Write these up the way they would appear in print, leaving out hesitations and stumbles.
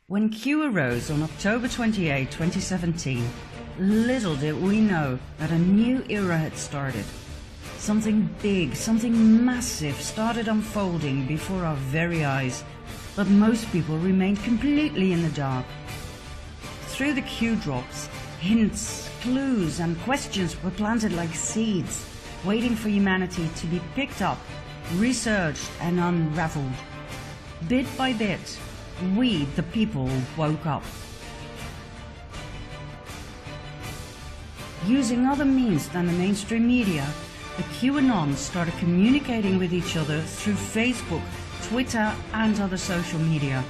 When Q arose on October 28, 2017, little did we know that a new era had started. Something big, something massive started unfolding before our very eyes, but most people remained completely in the dark. Through the Q drops, hints, clues and questions were planted like seeds, waiting for humanity to be picked up, researched and unraveled. Bit by bit, we, the people, woke up. Using other means than the mainstream media, the QAnons started communicating with each other through Facebook, Twitter and other social media.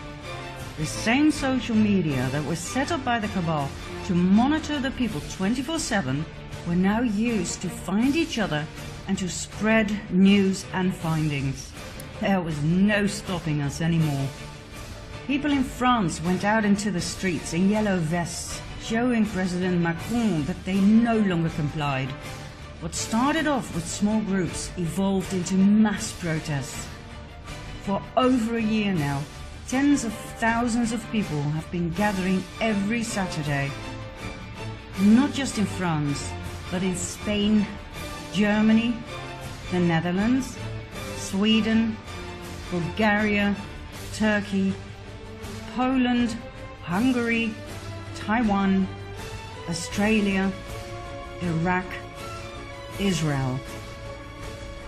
The same social media that was set up by the cabal to monitor the people 24/7 were now used to find each other and to spread news and findings. There was no stopping us anymore. People in France went out into the streets in yellow vests, showing President Macron that they no longer complied. What started off with small groups evolved into mass protests. For over a year now, tens of thousands of people have been gathering every Saturday. Not just in France, but in Spain, Germany, the Netherlands, Sweden, Bulgaria, Turkey, Poland, Hungary, Taiwan, Australia, Iraq, Israel.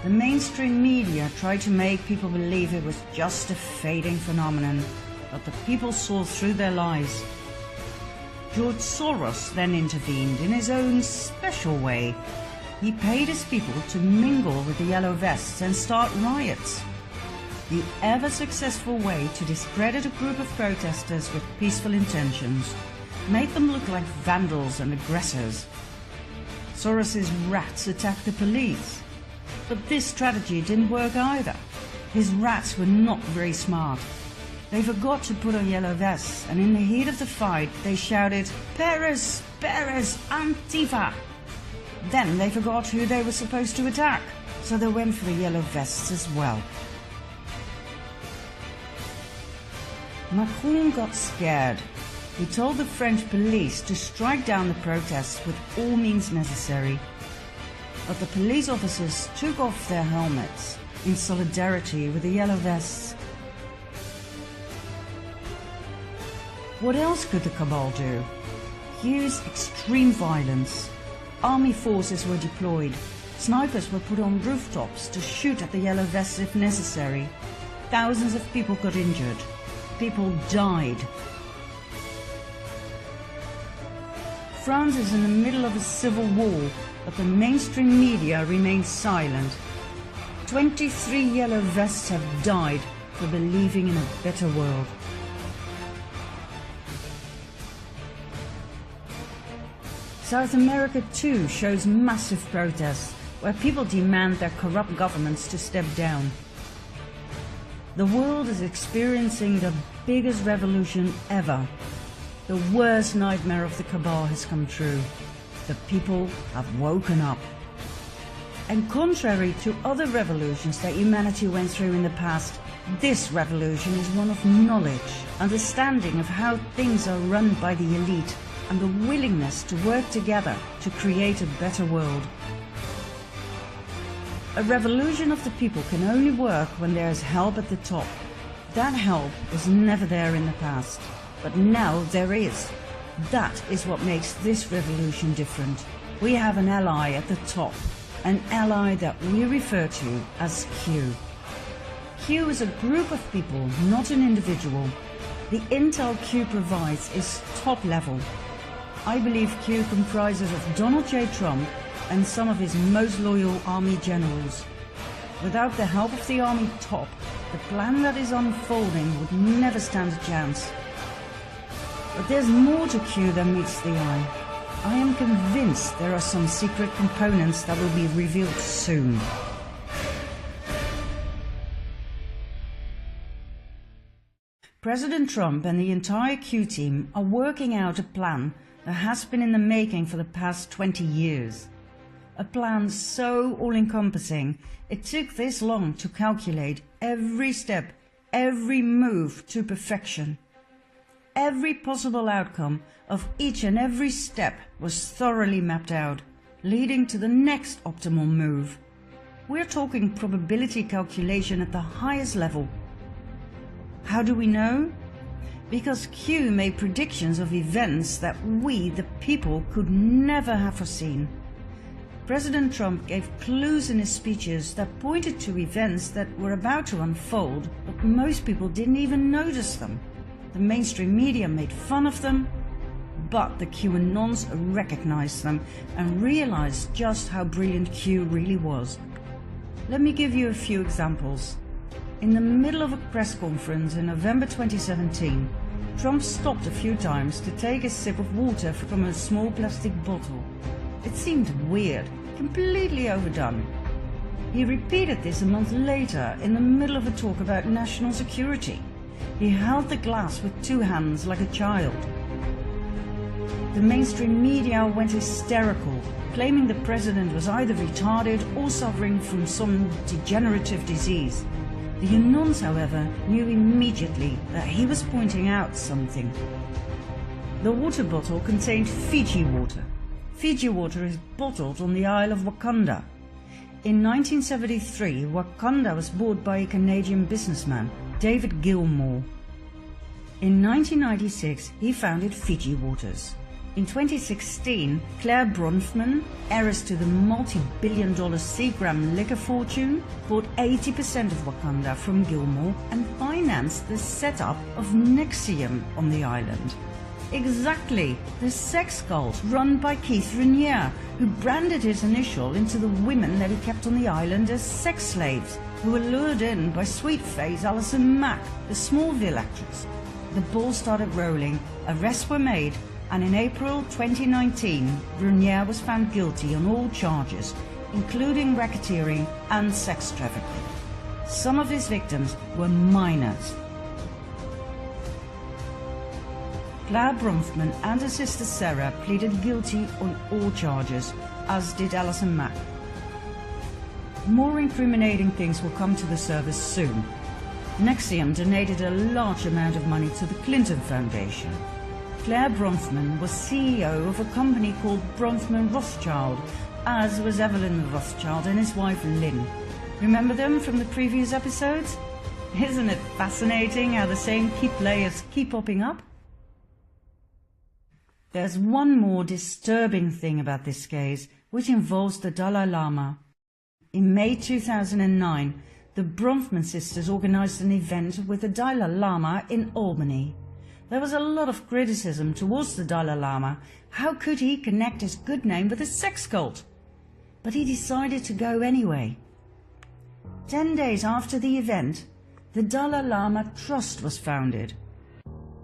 The mainstream media tried to make people believe it was just a fading phenomenon, but the people saw through their lies. George Soros then intervened in his own special way. He paid his people to mingle with the yellow vests and start riots. The ever-successful way to discredit a group of protesters with peaceful intentions made them look like vandals and aggressors. Soros's rats attacked the police. But this strategy didn't work either. His rats were not very smart. They forgot to put on yellow vests, and in the heat of the fight they shouted, "Paris, Paris, Antifa!" Then they forgot who they were supposed to attack, so they went for the yellow vests as well. Macron got scared. He told the French police to strike down the protests with all means necessary. But the police officers took off their helmets in solidarity with the yellow vests. What else could the cabal do? Use extreme violence. Army forces were deployed. Snipers were put on rooftops to shoot at the yellow vests if necessary. Thousands of people got injured. People died. France is in the middle of a civil war, but the mainstream media remains silent. 23 yellow vests have died for believing in a better world. South America too shows massive protests, where people demand their corrupt governments to step down. The world is experiencing the biggest revolution ever. The worst nightmare of the cabal has come true. The people have woken up. And contrary to other revolutions that humanity went through in the past, this revolution is one of knowledge, understanding of how things are run by the elite, and the willingness to work together to create a better world. A revolution of the people can only work when there is help at the top. That help was never there in the past, but now there is. That is what makes this revolution different. We have an ally at the top, an ally that we refer to as Q. Q is a group of people, not an individual. The intel Q provides is top level. I believe Q comprises of Donald J. Trump and some of his most loyal army generals. Without the help of the army top, the plan that is unfolding would never stand a chance. But there's more to Q than meets the eye. I am convinced there are some secret components that will be revealed soon. President Trump and the entire Q team are working out a plan that has been in the making for the past 20 years. A plan so all-encompassing, it took this long to calculate every step, every move to perfection. every possible outcome of each and every step was thoroughly mapped out, leading to the next optimal move. We're talking probability calculation at the highest level. How do we know? Because Q made predictions of events that we, the people, could never have foreseen. President Trump gave clues in his speeches that pointed to events that were about to unfold, but most people didn't even notice them. The mainstream media made fun of them, but the QAnons recognized them and realized just how brilliant Q really was. Let me give you a few examples. In the middle of a press conference in November 2017, Trump stopped a few times to take a sip of water from a small plastic bottle. It seemed weird, completely overdone. He repeated this a month later in the middle of a talk about national security. He held the glass with two hands like a child. The mainstream media went hysterical, claiming the president was either retarded or suffering from some degenerative disease. The Anons, however, knew immediately that he was pointing out something. The water bottle contained Fiji water. Fiji water is bottled on the Isle of Wakanda. In 1973, Wakanda was bought by a Canadian businessman, David Gilmour. In 1996, he founded Fiji Waters. In 2016, Claire Bronfman, heiress to the multi-billion-dollar Seagram liquor fortune, bought 80% of Wakanda from Gilmour and financed the setup of NXIVM on the island. Exactly, the sex cult run by Keith Raniere, who branded his initial into the women that he kept on the island as sex slaves, who were lured in by sweet-faced Allison Mack, the Smallville actress. The ball started rolling, arrests were made, and in April 2019, Raniere was found guilty on all charges, including racketeering and sex trafficking. Some of his victims were minors. Claire Bronfman and her sister Sarah pleaded guilty on all charges, as did Allison Mack. More incriminating things will come to the surface soon. NXIVM donated a large amount of money to the Clinton Foundation. Claire Bronfman was CEO of a company called Bronfman Rothschild, as was Evelyn Rothschild and his wife Lynn. Remember them from the previous episodes? Isn't it fascinating how the same key players keep popping up? There's one more disturbing thing about this case, which involves the Dalai Lama. In May 2009, the Bronfman sisters organized an event with the Dalai Lama in Albany. There was a lot of criticism towards the Dalai Lama. How could he connect his good name with a sex cult? But he decided to go anyway. 10 days after the event, the Dalai Lama Trust was founded.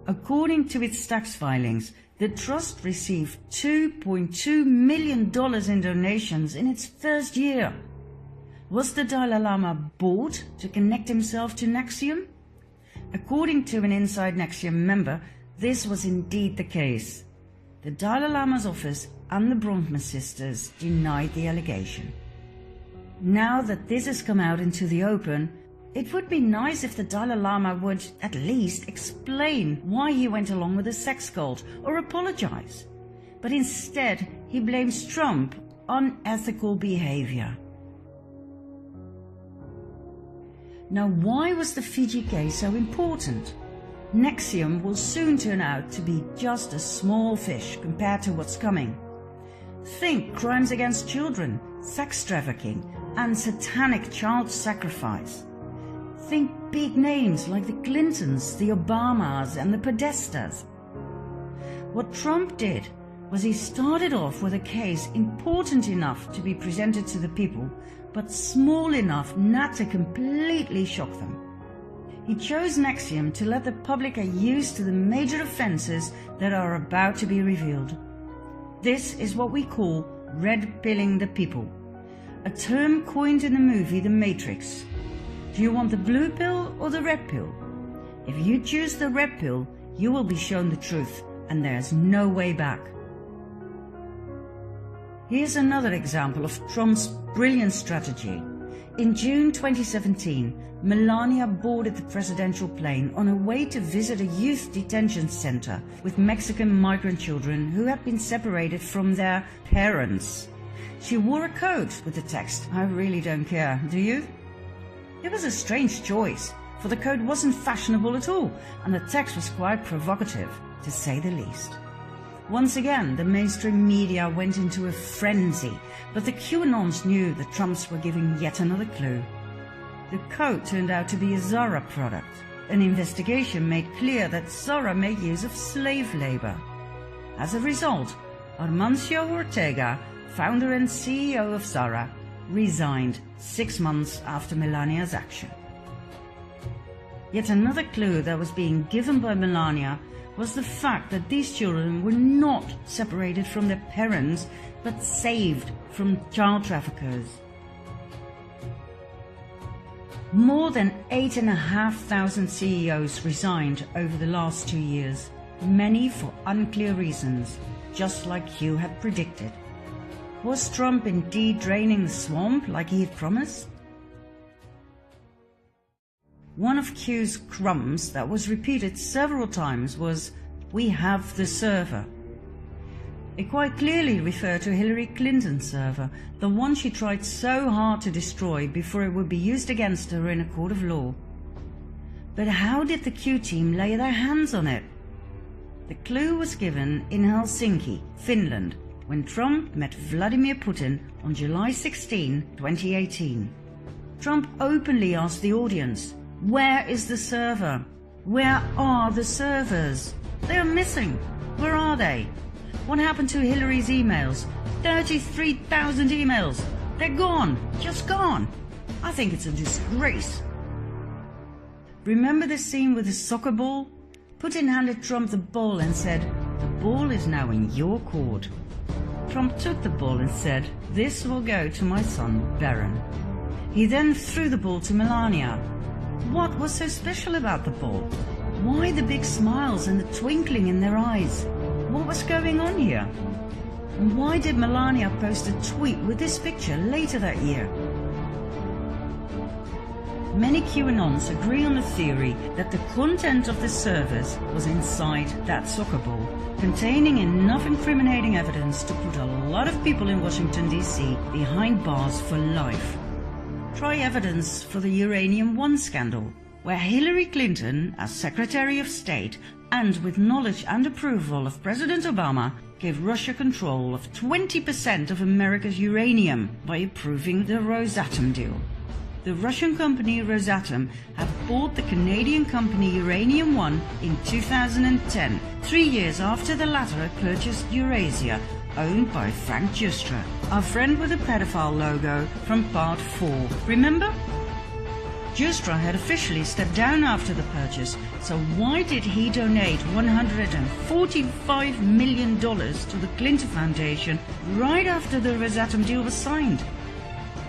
According to its tax filings, the trust received $2.2 million in donations in its first year. Was the Dalai Lama bought to connect himself to NXIVM? According to an inside NXIVM member, this was indeed the case. The Dalai Lama's office and the Bronfman sisters denied the allegation. Now that this has come out into the open, it would be nice if the Dalai Lama would at least explain why he went along with the sex cult or apologize. But instead, he blames Trump on unethical behavior. Now, why was the Fiji case so important? NXIVM will soon turn out to be just a small fish compared to what's coming. Think crimes against children, sex trafficking, and satanic child sacrifice. Think big names like the Clintons, the Obamas, and the Podestas. What Trump did was he started off with a case important enough to be presented to the people, but small enough not to completely shock them. He chose NXIVM to let the public get used to the major offences that are about to be revealed. This is what we call red-pilling the people, a term coined in the movie The Matrix. Do you want the blue pill or the red pill? If you choose the red pill, you will be shown the truth, and there's no way back. Here's another example of Trump's brilliant strategy. In June 2017, Melania boarded the presidential plane on her way to visit a youth detention center with Mexican migrant children who had been separated from their parents. She wore a coat with the text, "I really don't care, do you?" It was a strange choice, for the coat wasn't fashionable at all, and the text was quite provocative, to say the least. Once again, the mainstream media went into a frenzy, but the QAnons knew the Trumps were giving yet another clue. The coat turned out to be a Zara product. An investigation made clear that Zara made use of slave labor. As a result, Amancio Ortega, founder and CEO of Zara, resigned 6 months after Melania's action. Yet another clue that was being given by Melania was the fact that these children were not separated from their parents, but saved from child traffickers. More than 8,500 CEOs resigned over the last 2 years, many for unclear reasons, just like Q had predicted. Was Trump indeed draining the swamp like he had promised? One of Q's crumbs that was repeated several times was, "We have the server." It quite clearly referred to Hillary Clinton's server, the one she tried so hard to destroy before it would be used against her in a court of law. But how did the Q team lay their hands on it? The clue was given in Helsinki, Finland, when Trump met Vladimir Putin on July 16, 2018. Trump openly asked the audience, "Where is the server? Where are the servers? They are missing. Where are they? What happened to Hillary's emails? 33,000 emails. They're gone. Just gone. I think it's a disgrace." Remember the scene with the soccer ball? Putin handed Trump the ball and said, "The ball is now in your court." Trump took the ball and said, "This will go to my son, Barron." He then threw the ball to Melania. What was so special about the ball? Why the big smiles and the twinkling in their eyes? What was going on here? And why did Melania post a tweet with this picture later that year? Many QAnons agree on the theory that the content of the servers was inside that soccer ball, containing enough incriminating evidence to put a lot of people in Washington, D.C. behind bars for life. Try evidence for the Uranium One scandal, where Hillary Clinton, as Secretary of State, and with knowledge and approval of President Obama, gave Russia control of 20% of America's uranium by approving the Rosatom deal. The Russian company Rosatom had bought the Canadian company Uranium One in 2010, 3 years after the latter had purchased Eurasia, owned by Frank Giustra, our friend with the pedophile logo from Part 4. Remember? Giustra had officially stepped down after the purchase, so why did he donate $145 million to the Clinton Foundation right after the Rosatom deal was signed?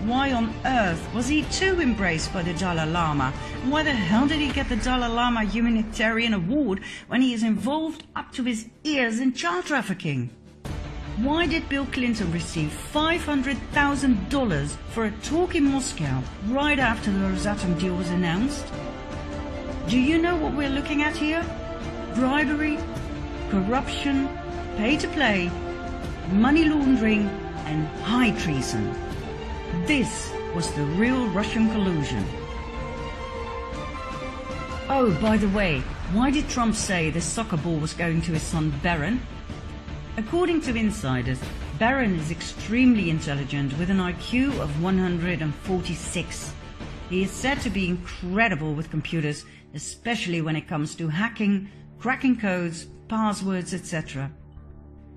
Why on earth was he too embraced by the Dalai Lama? Why the hell did he get the Dalai Lama Humanitarian Award when he is involved up to his ears in child trafficking? Why did Bill Clinton receive $500,000 for a talk in Moscow right after the Rosatom deal was announced? Do you know what we're looking at here? Bribery, corruption, pay to play, money laundering, and high treason. This was the real Russian collusion. Oh, by the way, why did Trump say the soccer ball was going to his son Barron? According to insiders, Barron is extremely intelligent with an IQ of 146. He is said to be incredible with computers, especially when it comes to hacking, cracking codes, passwords, etc.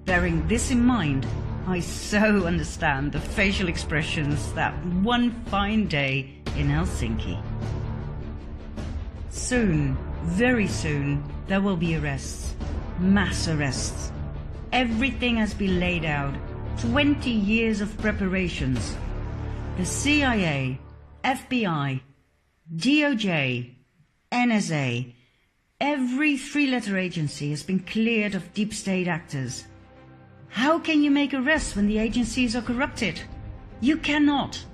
Bearing this in mind, I so understand the facial expressions that one fine day in Helsinki. Soon, very soon, there will be arrests. Mass arrests. Everything has been laid out. 20 years of preparations. The CIA, FBI, DOJ, NSA, every three-letter agency has been cleared of deep state actors. How can you make arrests when the agencies are corrupted? You cannot.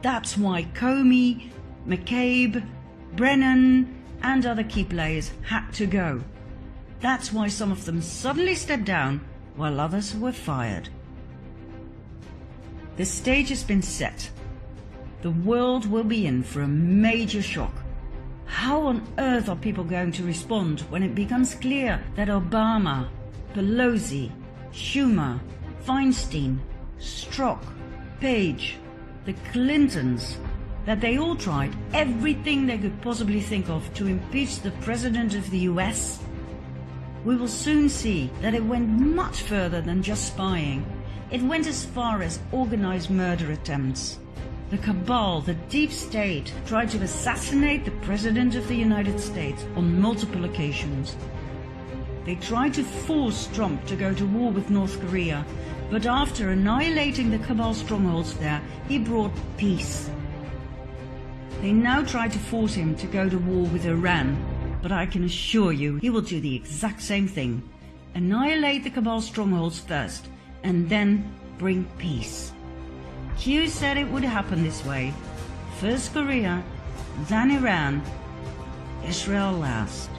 That's why Comey, McCabe, Brennan and other key players had to go. That's why some of them suddenly stepped down while others were fired. The stage has been set. The world will be in for a major shock. How on earth are people going to respond when it becomes clear that Obama, Pelosi, Schumer, Feinstein, Strzok, Page, the Clintons, that they all tried everything they could possibly think of to impeach the President of the US? We will soon see that it went much further than just spying. It went as far as organized murder attempts. The cabal, the deep state, tried to assassinate the President of the United States on multiple occasions. They tried to force Trump to go to war with North Korea, but after annihilating the cabal strongholds there, he brought peace. They now try to force him to go to war with Iran, but I can assure you he will do the exact same thing. Annihilate the cabal strongholds first, and then bring peace. Q said it would happen this way. First Korea, then Iran, Israel last.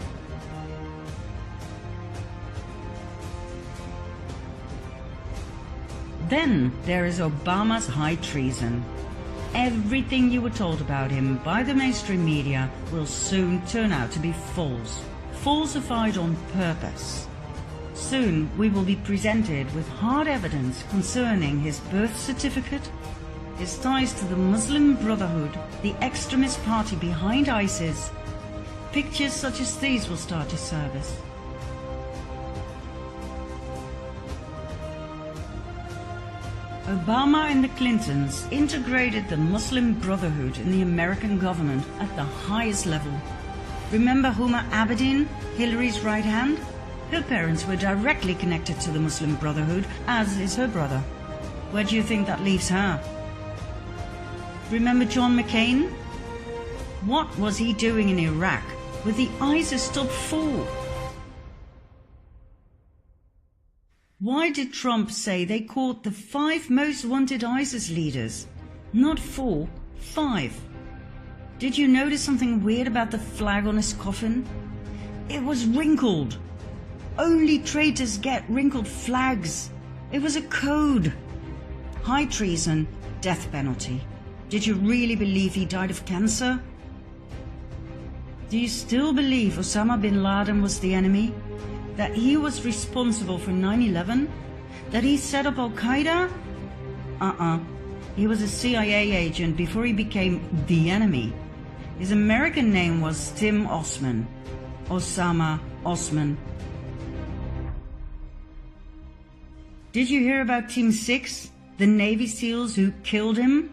Then there is Obama's high treason. Everything you were told about him by the mainstream media will soon turn out to be false, falsified on purpose. Soon we will be presented with hard evidence concerning his birth certificate, his ties to the Muslim Brotherhood, the extremist party behind ISIS. Pictures such as these will start to surface. Obama and the Clintons integrated the Muslim Brotherhood in the American government at the highest level. Remember Huma Abedin, Hillary's right hand? Her parents were directly connected to the Muslim Brotherhood, as is her brother. Where do you think that leaves her? Remember John McCain? What was he doing in Iraq with the ISIS top 4? Why did Trump say they caught the 5 most wanted ISIS leaders? Not 4, 5. Did you notice something weird about the flag on his coffin? It was wrinkled. Only traitors get wrinkled flags. It was a code. High treason, death penalty. Did you really believe he died of cancer? Do you still believe Osama bin Laden was the enemy? That he was responsible for 9/11? That he set up Al-Qaeda? He was a CIA agent before he became the enemy. His American name was Tim Osman. Osama Osman. Did you hear about Team 6, the Navy SEALs who killed him?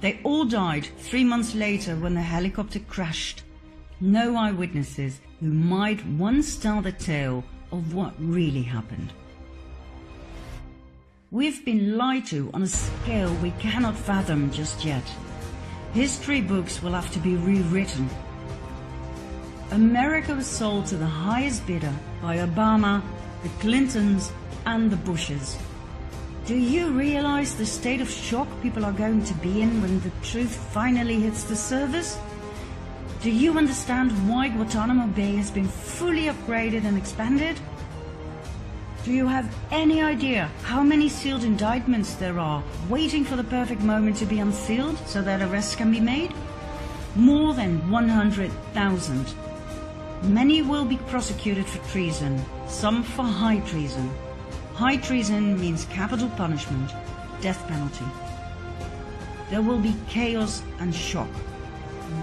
They all died 3 months later when the helicopter crashed. No eyewitnesses who might once tell the tale of what really happened. We've been lied to on a scale we cannot fathom just yet. History books will have to be rewritten. America was sold to the highest bidder by Obama, the Clintons, and the Bushes. Do you realize the state of shock people are going to be in when the truth finally hits the surface? Do you understand why Guantanamo Bay has been fully upgraded and expanded? Do you have any idea how many sealed indictments there are waiting for the perfect moment to be unsealed so that arrests can be made? More than 100,000. Many will be prosecuted for treason, some for high treason. High treason means capital punishment, death penalty. There will be chaos and shock,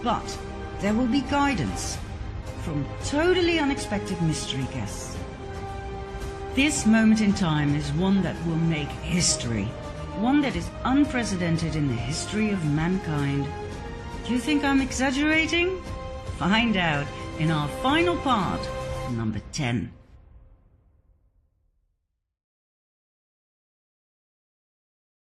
but there will be guidance from totally unexpected mystery guests. This moment in time is one that will make history, one that is unprecedented in the history of mankind. Do you think I'm exaggerating? Find out in our final part, number 10.